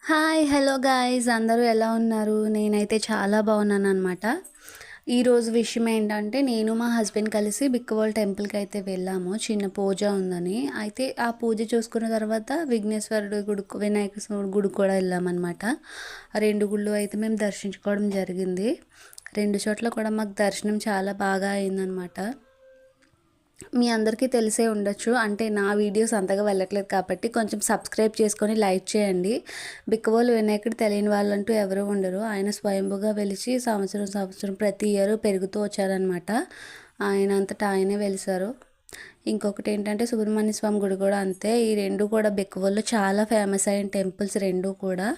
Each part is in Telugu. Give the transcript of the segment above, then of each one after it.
హాయ్! Hello guys! అందరూ ఎలా ఉన్నారు? నేనైతే చాలా బాగున్నాననమాట. ఈరోజు విషయం ఏంటంటే, నేను మా హస్బెండ్ కలిసి బిక్కవోల్ టెంపుల్‌కైతే వెళ్ళాము. చిన్న పూజ ఉందని. అయితే ఆ పూజ చూసుకున్న తర్వాత విఘ్నేశ్వరుడు గుడికి వినాయక స్వామి గుడికి కూడా వెళ్ళామనమాట. ఆ 2 గుళ్ళు అయితే మేము దర్శించుకోవడం జరిగింది. 2 చోట్ల కూడా మాకు దర్శనం చాలా బాగా అయిందనమాట. మీ అందరికీ తెలిసే ఉండొచ్చు. అంటే నా వీడియోస్ అంతగా వెళ్ళట్లేదు కాబట్టి కొంచెం సబ్స్క్రైబ్ చేసుకొని లైక్ చేయండి. బిక్కవోలు వినాయకుడు తెలియని వాళ్ళంటూ ఎవరూ ఉండరు. ఆయన స్వయంభుగా వెలిసి సంవత్సరం ప్రతి ఇయర్ పెరుగుతూ వచ్చారనమాట. ఆయన అంతటా ఆయనే వెలిసారు. ఇంకొకటి ఏంటంటే సుబ్రహ్మణ్య స్వామి గుడి కూడా అంతే. ఈ 2 కూడా బిక్కవోలులో చాలా ఫేమస్ అయిన టెంపుల్స్ 2 కూడా.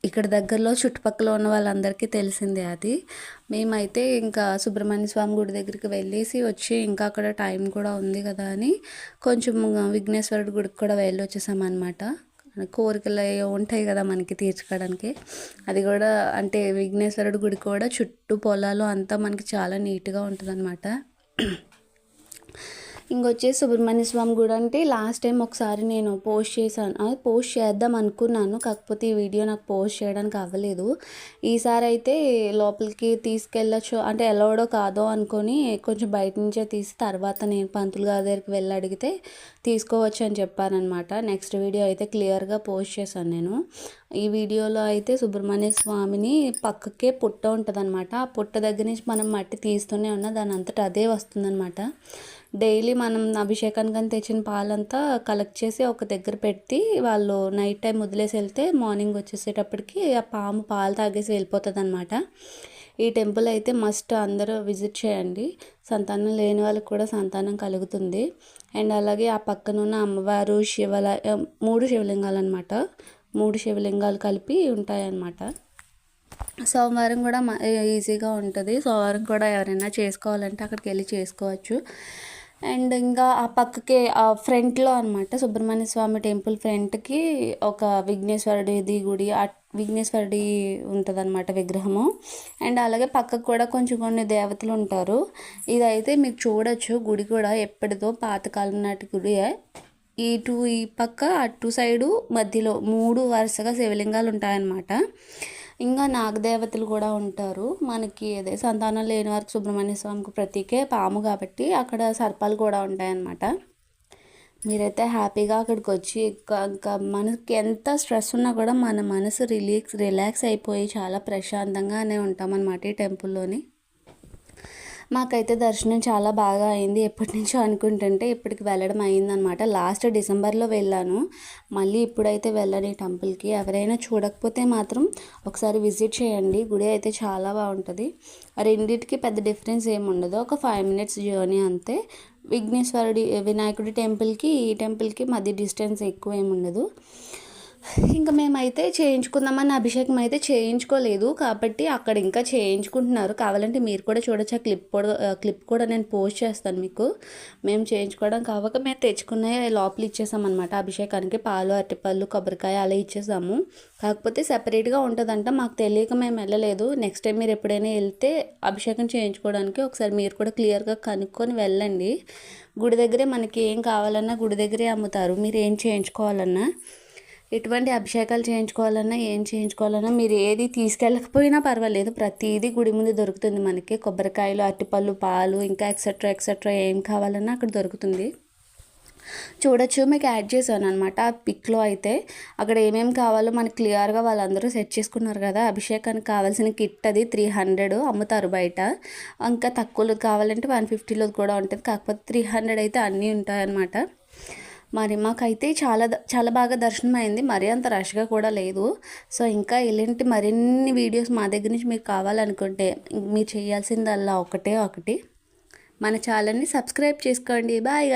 ఇక్కడ దగ్గరలో చుట్టుపక్కల ఉన్న వాళ్ళందరికీ తెలిసిందే అది. మేమైతే ఇంకా సుబ్రహ్మణ్య స్వామి గుడి దగ్గరికి వెళ్ళేసి వచ్చి ఇంకా అక్కడ టైం కూడా ఉంది కదా అని కొంచెం విఘ్నేశ్వరుడి గుడికి కూడా వెళ్ళి వచ్చేసామన్నమాట. కోరికలు ఉంటాయి కదా మనకి తీర్చుకోవడానికి. అది కూడా అంటే విఘ్నేశ్వరుడి గుడి కూడా చుట్టూ పొలాలు అంతా మనకి చాలా నీట్గా ఉంటుందన్నమాట. ఇంకొచ్చేసి సుబ్రహ్మణ్య స్వామి గుడి అంటే లాస్ట్ టైం ఒకసారి నేను పోస్ట్ చేశాను. పోస్ట్ చేద్దాం అనుకున్నాను, కాకపోతే ఈ వీడియో నాకు పోస్ట్ చేయడానికి అవ్వలేదు. ఈసారి అయితే లోపలికి తీసుకెళ్ళచ్చు అంటే ఎలవడో కాదో అనుకొని కొంచెం బయట నుంచే తీసి తర్వాత నేను పంతులు గారి దగ్గరికి వెళ్ళి అడిగితే తీసుకోవచ్చు అని చెప్పారనమాట. నెక్స్ట్ వీడియో అయితే క్లియర్గా పోస్ట్ చేశాను నేను. ఈ వీడియోలో అయితే సుబ్రహ్మణ్య స్వామిని పక్కకే పుట్ట ఉంటుంది అనమాట. ఆ పుట్ట దగ్గర నుంచి మనం మట్టి తీస్తూనే ఉన్నా దాని అంతటా అదే వస్తుందన్నమాట. డైలీ మనం అభిషేకానికి తెచ్చిన పాలంతా కలెక్ట్ చేసి ఒక దగ్గర పెట్టి వాళ్ళు నైట్ టైం వదిలేసి వెళ్తే మార్నింగ్ వచ్చేసేటప్పటికి ఆ పాము పాలు తాగేసి వెళ్ళిపోతుంది అనమాట. ఈ టెంపుల్ అయితే మస్ట్ అందరూ విజిట్ చేయండి. సంతానం లేని వాళ్ళకి కూడా సంతానం కలుగుతుంది. అండ్ అలాగే ఆ పక్కన ఉన్న అమ్మవారు 3 శివలింగాలు అనమాట. 3 శివలింగాలు కలిపి ఉంటాయన్నమాట. సోమవారం కూడా ఈజీగా ఉంటుంది. సోమవారం కూడా ఎవరైనా చేసుకోవాలంటే అక్కడికి వెళ్ళి చేసుకోవచ్చు. అండ్ ఇంకా ఆ పక్కకే ఆ ఫ్రంట్లో అనమాట సుబ్రహ్మణ్య స్వామి టెంపుల్ ఫ్రంట్కి ఒక విఘ్నేశ్వరుడిది గుడి, విఘ్నేశ్వరుడి ఉంటుంది అనమాట విగ్రహము. అండ్ అలాగే పక్కకు కూడా కొన్ని దేవతలు ఉంటారు. ఇదైతే మీకు చూడొచ్చు. గుడి కూడా ఎప్పటిదో పాతకాలం నాటి గుడి. ఈ పక్క అటు సైడు మధ్యలో 3 వరుసగా శివలింగాలు ఉంటాయన్నమాట. ఇంకా నాగదేవతలు కూడా ఉంటారు. మనకి అదే సంతానం లేని వారికి సుబ్రహ్మణ్య స్వామికి ప్రతీకే పాము కాబట్టి అక్కడ సర్పాలు కూడా ఉంటాయన్నమాట. మీరైతే హ్యాపీగా అక్కడికి వచ్చి ఇంకా మనకి ఎంత స్ట్రెస్ ఉన్నా కూడా మన మనసు రిలాక్స్ అయిపోయి చాలా ప్రశాంతంగానే ఉంటామన్నమాట ఈ టెంపుల్లోని. మాకైతే దర్శనం చాలా బాగా అయింది. ఎప్పటి నుంచో అనుకుంటుంటే ఇప్పటికి వెళ్ళడం అయిందనమాట. లాస్ట్ డిసెంబర్లో వెళ్ళాను. మళ్ళీ ఇప్పుడైతే వెళ్ళను ఈ టెంపుల్కి. ఎవరైనా చూడకపోతే మాత్రం ఒకసారి విజిట్ చేయండి. గుడి అయితే చాలా బాగుంటుంది. రెండింటికి పెద్ద డిఫరెన్స్ ఏమి ఉండదు. ఒక 5 minutes జర్నీ అంతే. వినాయకుడి టెంపుల్కి ఈ టెంపుల్కి మధ్య డిస్టెన్స్ ఎక్కువ ఏమి ఉండదు. ఇంకా మేమైతే చేయించుకుందామని అభిషేకం అయితే చేయించుకోలేదు కాబట్టి అక్కడ ఇంకా చేయించుకుంటున్నారు. కావాలంటే మీరు కూడా చూడొచ్చు. ఆ క్లిప్ కూడా నేను పోస్ట్ చేస్తాను మీకు. మేము చేయించుకోవడం కావక మేము తెచ్చుకునే లోపల ఇచ్చేసామన్నమాట. అభిషేకానికి పాలు, అరటిపళ్ళు, కొబ్బరికాయ అలా ఇచ్చేసాము. కాకపోతే సెపరేట్గా ఉంటుందంట. మాకు తెలియక మేము వెళ్ళలేదు. నెక్స్ట్ టైం మీరు ఎప్పుడైనా వెళ్తే అభిషేకం చేయించుకోవడానికి ఒకసారి మీరు కూడా క్లియర్గా కనుక్కొని వెళ్ళండి. గుడి దగ్గరే మనకి ఏం కావాలన్నా గుడి దగ్గరే అమ్ముతారు. మీరు ఏం చేయించుకోవాలన్నా, ఎటువంటి అభిషేకాలు చేయించుకోవాలన్నా ఏం చేయించుకోవాలన్నా మీరు ఏది తీసుకెళ్ళకపోయినా పర్వాలేదు. ప్రతిదీ గుడి ముందు దొరుకుతుంది మనకి. కొబ్బరికాయలు, అరటిపళ్ళు, పాలు ఇంకా ఎక్సెట్రా ఏం కావాలన్నా అక్కడ దొరుకుతుంది. చూడొచ్చు. మీకు యాడ్ చేశాను అనమాట ఆ పిక్లో. అయితే అక్కడ ఏమేమి కావాలో మనకి క్లియర్గా వాళ్ళందరూ సెట్ చేసుకున్నారు కదా. అభిషేకానికి కావాల్సిన కిట్ అది 300 అమ్ముతారు బయట. ఇంకా తక్కువలో కావాలంటే 150లో కూడా ఉంటుంది. కాకపోతే 300 అయితే అన్నీ ఉంటాయన్నమాట. మరి మాకైతే చాలా బాగా దర్శనం అయింది. మరీ అంత రష్గా కూడా లేదు. సో ఇంకా ఇలాంటి మరిన్ని వీడియోస్ మా దగ్గర నుంచి మీకు కావాలనుకుంటే మీరు చేయాల్సిందల్లా ఒకటి మన ఛానల్ని సబ్స్క్రైబ్ చేసుకోండి. బాయ్.